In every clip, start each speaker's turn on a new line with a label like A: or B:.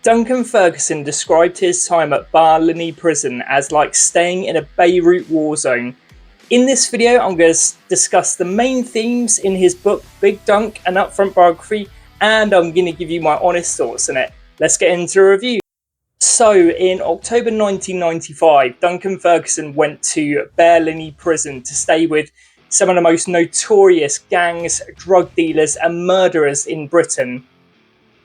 A: Duncan Ferguson described his time at Barlinnie prison as like staying in a Beirut war zone. In this video, I'm going to discuss the main themes in his book Big Dunc, an Upfront Biography, and I'm going to give you my honest thoughts on it. Let's get into a review. So, in October 1995, Duncan Ferguson went to Barlinnie prison to stay with some of the most notorious gangs, drug dealers and murderers in Britain.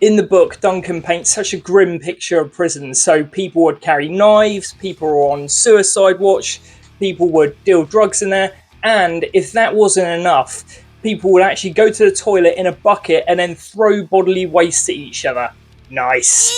A: In the book, Duncan paints such a grim picture of prison. So people would carry knives, people were on suicide watch, people would deal drugs in there, and if that wasn't enough, people would actually go to the toilet in a bucket and then throw bodily waste at each other. Nice.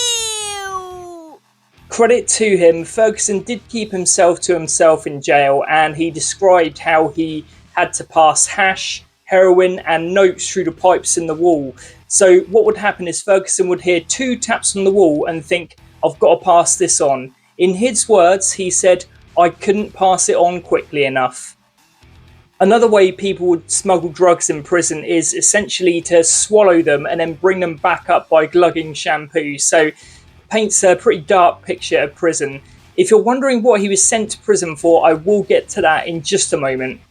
B: Ew.
A: Credit to him, Ferguson did keep himself to himself in jail, and he described how he had to pass hash, heroin and notes through the pipes in the wall. So what would happen is Ferguson would hear 2 taps on the wall and think, I've got to pass this on. In his words, he said, I couldn't pass it on quickly enough. Another way people would smuggle drugs in prison is essentially to swallow them and then bring them back up by glugging shampoo. So paints a pretty dark picture of prison. If you're wondering what he was sent to prison for, I will get to that in just a moment.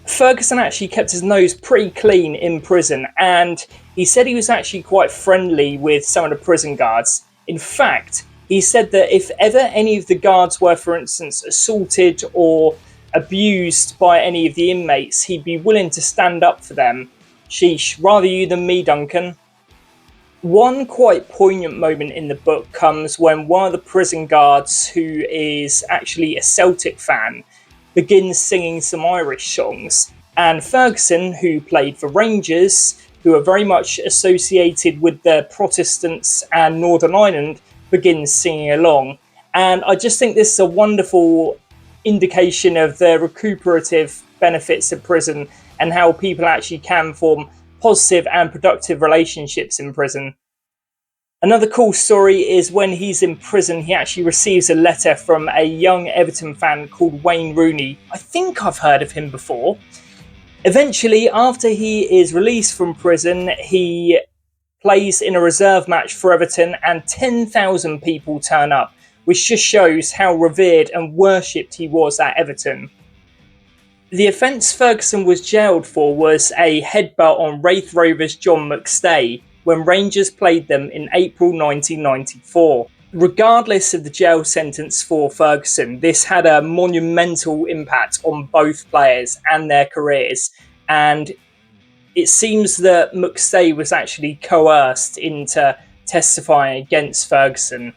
A: Ferguson actually kept his nose pretty clean in prison, and he said he was actually quite friendly with some of the prison guards. In fact, he said that if ever any of the guards were, for instance, assaulted or abused by any of the inmates, he'd be willing to stand up for them. Sheesh, rather you than me, Duncan. One quite poignant moment in the book comes when one of the prison guards, who is actually a Celtic fan, begins singing some Irish songs, and Ferguson, who played for Rangers, who are very much associated with the Protestants and Northern Ireland, begins singing along. And I just think this is a wonderful indication of the recuperative benefits of prison and how people actually can form positive and productive relationships in prison. Another cool story is when he's in prison, he actually receives a letter from a young Everton fan called Wayne Rooney. I think I've heard of him before. Eventually, after he is released from prison, he plays in a reserve match for Everton and 10,000 people turn up, which just shows how revered and worshipped he was at Everton. The offence Ferguson was jailed for was a headbutt on Wraith Rovers' John McStay, when Rangers played them in April 1994. Regardless of the jail sentence for Ferguson, this had a monumental impact on both players and their careers, and it seems that McStay was actually coerced into testifying against Ferguson.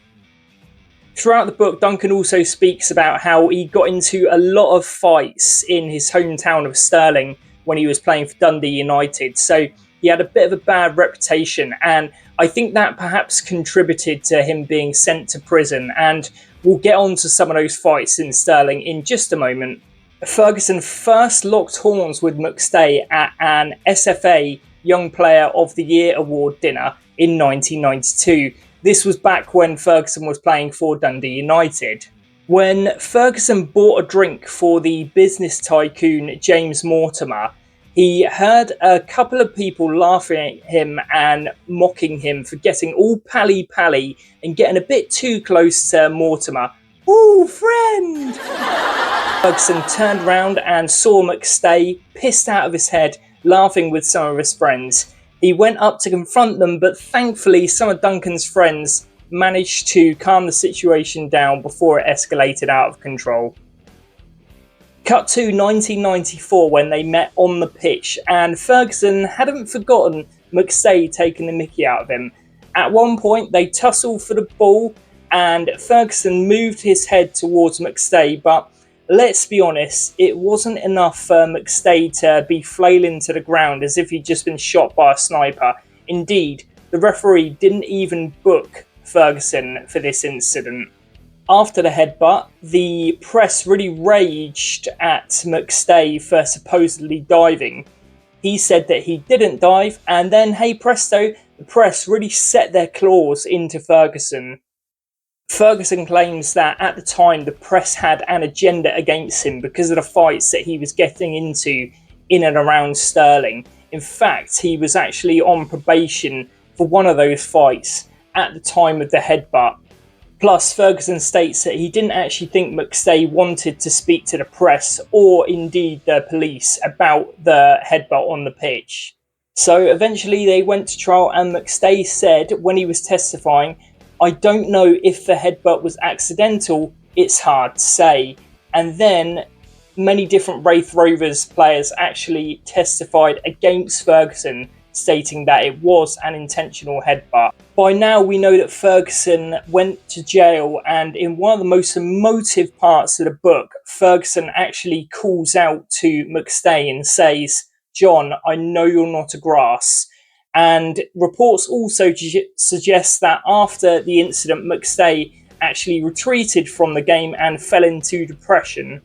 A: Throughout the book, Duncan also speaks about how he got into a lot of fights in his hometown of Stirling when he was playing for Dundee United, so he had a bit of a bad reputation, and I think that perhaps contributed to him being sent to prison, and we'll get on to some of those fights in Stirling in just a moment. Ferguson first locked horns with McStay at an SFA Young Player of the Year award dinner in 1992. This was back when Ferguson was playing for Dundee United. When Ferguson bought a drink for the business tycoon James Mortimer, he heard a couple of people laughing at him and mocking him for getting all pally-pally and getting a bit too close to Mortimer. Ooh, friend! Ferguson turned around and saw McStay, pissed out of his head, laughing with some of his friends. He went up to confront them, but thankfully some of Duncan's friends managed to calm the situation down before it escalated out of control. Cut to 1994 when they met on the pitch, and Ferguson hadn't forgotten McStay taking the mickey out of him. At one point they tussled for the ball and Ferguson moved his head towards McStay, but let's be honest, it wasn't enough for McStay to be flailing to the ground as if he'd just been shot by a sniper. Indeed, the referee didn't even book Ferguson for this incident. After the headbutt, the press really raged at McStay for supposedly diving. He said that he didn't dive, and then, hey presto, the press really set their claws into Ferguson. Ferguson claims that at the time the press had an agenda against him because of the fights that he was getting into in and around Stirling. In fact, he was actually on probation for one of those fights, at the time of the headbutt. Plus, Ferguson states that he didn't actually think McStay wanted to speak to the press or indeed the police about the headbutt on the pitch. So eventually they went to trial, and McStay said when he was testifying, "I don't know if the headbutt was accidental, it's hard to say." And then many different Wraith Rovers players actually testified against Ferguson, stating that it was an intentional headbutt. By now we know that Ferguson went to jail, and in one of the most emotive parts of the book, Ferguson actually calls out to McStay and says, "John, I know you're not a grass." And reports also suggest that after the incident, McStay actually retreated from the game and fell into depression.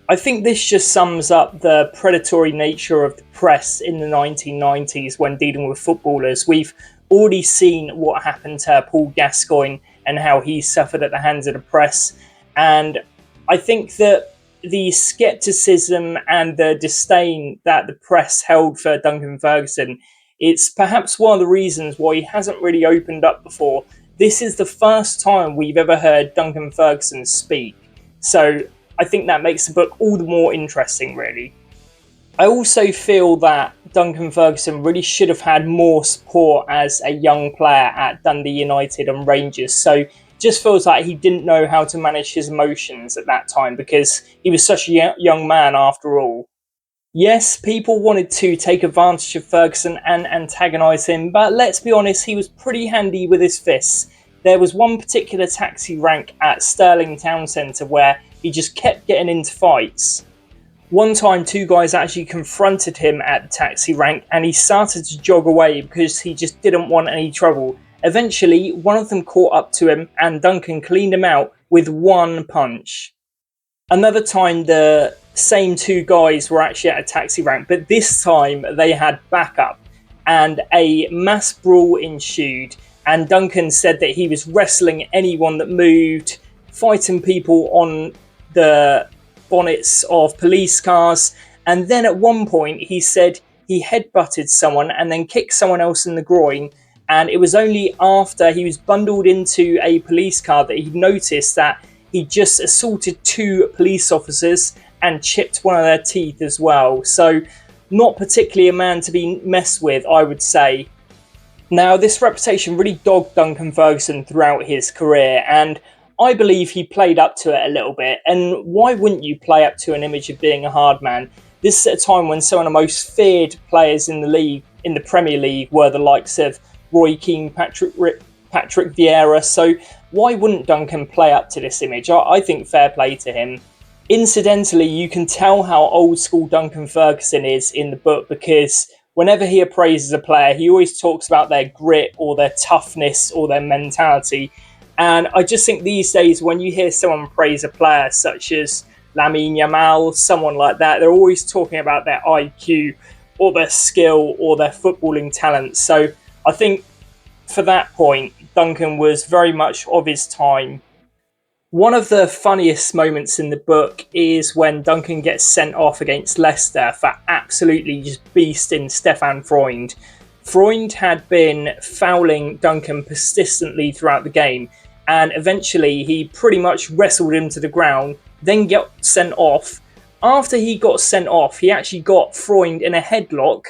A: I think this just sums up the predatory nature of the press in the 1990s when dealing with footballers. We've already seen what happened to Paul Gascoigne and how he suffered at the hands of the press. And I think that the scepticism and the disdain that the press held for Duncan Ferguson, it's perhaps one of the reasons why he hasn't really opened up before. This is the first time we've ever heard Duncan Ferguson speak. So I think that makes the book all the more interesting, really. I also feel that Duncan Ferguson really should have had more support as a young player at Dundee United and Rangers. So it just feels like he didn't know how to manage his emotions at that time because he was such a young man after all. Yes, people wanted to take advantage of Ferguson and antagonise him, but let's be honest, he was pretty handy with his fists. There was one particular taxi rank at Stirling Town Centre where he just kept getting into fights. One time, two guys actually confronted him at the taxi rank and he started to jog away because he just didn't want any trouble. Eventually, one of them caught up to him and Duncan cleaned him out with one punch. Another time, the same two guys were actually at a taxi rank, but this time they had backup and a mass brawl ensued. And Duncan said that he was wrestling anyone that moved, fighting people on the bonnets of police cars, and then at one point he said he headbutted someone and then kicked someone else in the groin, and it was only after he was bundled into a police car that he noticed that he just assaulted two police officers and chipped one of their teeth as well. So not particularly a man to be messed with, I would say. Now, this reputation really dogged Duncan Ferguson throughout his career, and I believe he played up to it a little bit. And why wouldn't you play up to an image of being a hard man? This is at a time when some of the most feared players in the league, in the Premier League, were the likes of Roy Keane, Patrick Vieira. So why wouldn't Duncan play up to this image? I think fair play to him. Incidentally, you can tell how old school Duncan Ferguson is in the book because whenever he appraises a player, he always talks about their grit or their toughness or their mentality. And I just think these days, when you hear someone praise a player such as Lamine Yamal, someone like that, they're always talking about their IQ or their skill or their footballing talent. So I think for that point, Duncan was very much of his time. One of the funniest moments in the book is when Duncan gets sent off against Leicester for absolutely just beasting Stefan Freund. Freund had been fouling Duncan persistently throughout the game, and eventually he pretty much wrestled him to the ground, then got sent off. After he got sent off, he actually got Freund in a headlock,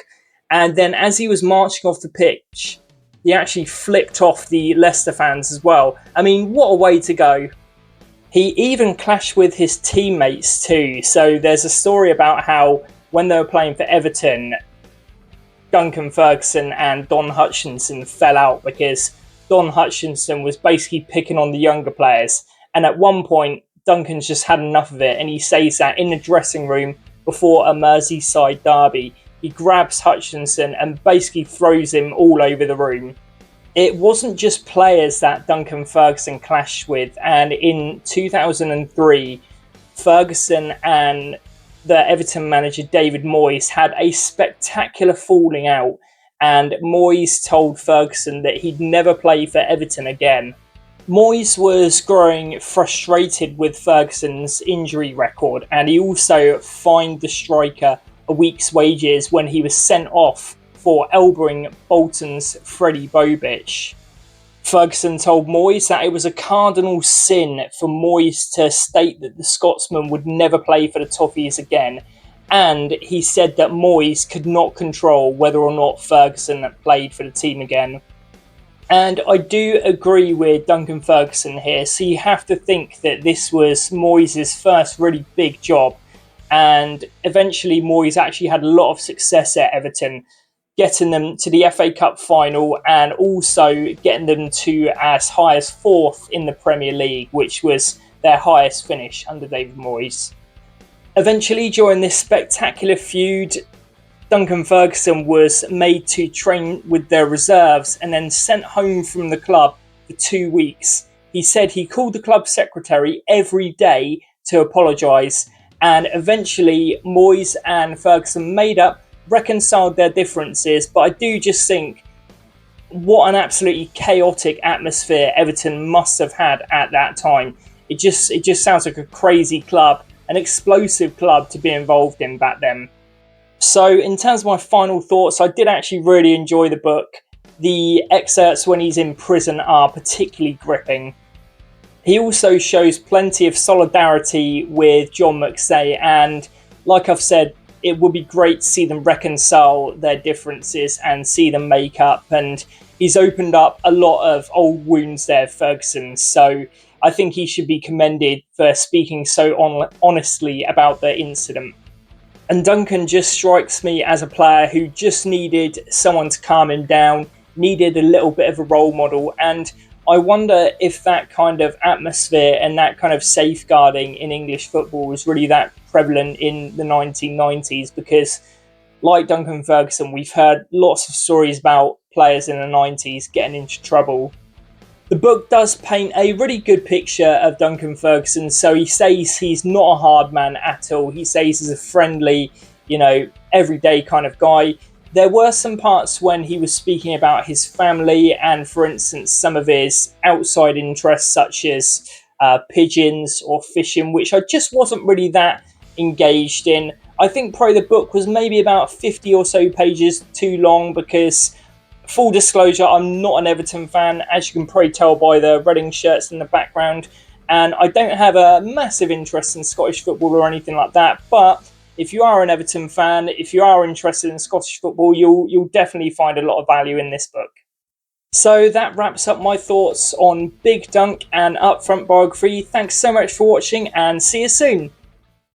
A: and then as he was marching off the pitch, he actually flipped off the Leicester fans as well. I mean, what a way to go. He even clashed with his teammates too. So there's a story about how when they were playing for Everton, Duncan Ferguson and Don Hutchinson fell out because Don Hutchinson was basically picking on the younger players. And at one point, Duncan's just had enough of it. And he says that in the dressing room before a Merseyside derby, he grabs Hutchinson and basically throws him all over the room. It wasn't just players that Duncan Ferguson clashed with, and in 2003, Ferguson and the Everton manager David Moyes had a spectacular falling out, and Moyes told Ferguson that he'd never play for Everton again. Moyes was growing frustrated with Ferguson's injury record, and he also fined the striker a week's wages when he was sent off for elbowing Bolton's Freddie Bobic. Ferguson told Moyes that it was a cardinal sin for Moyes to state that the Scotsman would never play for the Toffees again, and he said that Moyes could not control whether or not Ferguson played for the team again. And I do agree with Duncan Ferguson here, so you have to think that this was Moyes' first really big job, and eventually Moyes actually had a lot of success at Everton, getting them to the FA Cup final and also getting them to as high as 4th in the Premier League, which was their highest finish under David Moyes. Eventually, during this spectacular feud, Duncan Ferguson was made to train with their reserves and then sent home from the club for 2 weeks. He said he called the club secretary every day to apologise, and eventually Moyes and Ferguson made up, reconciled their differences, but I do just think what an absolutely chaotic atmosphere Everton must have had at that time. It just sounds like a crazy club, an explosive club to be involved in back then. So in terms of my final thoughts, I did actually really enjoy the book. The excerpts when he's in prison are particularly gripping. He also shows plenty of solidarity with John McStay, and like I've said, it would be great to see them reconcile their differences and see them make up. And he's opened up a lot of old wounds there, Ferguson. So I think he should be commended for speaking so honestly about the incident. And Duncan just strikes me as a player who just needed someone to calm him down, needed a little bit of a role model. And I wonder if that kind of atmosphere and that kind of safeguarding in English football was really that prevalent in the 1990s, because like Duncan Ferguson, we've heard lots of stories about players in the 90s getting into trouble. The book does paint a really good picture of Duncan Ferguson. So he says he's not a hard man at all. He says he's a friendly, everyday kind of guy. There were some parts when he was speaking about his family and, for instance, some of his outside interests, such as pigeons or fishing, which I just wasn't really that engaged in. I think probably the book was maybe about 50 or so pages too long because, full disclosure, I'm not an Everton fan, as you can probably tell by the Reading shirts in the background, and I don't have a massive interest in Scottish football or anything like that, but if you are an Everton fan, if you are interested in Scottish football, you'll definitely find a lot of value in this book. So that wraps up my thoughts on Big Dunc and Upfront Biography. Thanks so much for watching, and see you soon.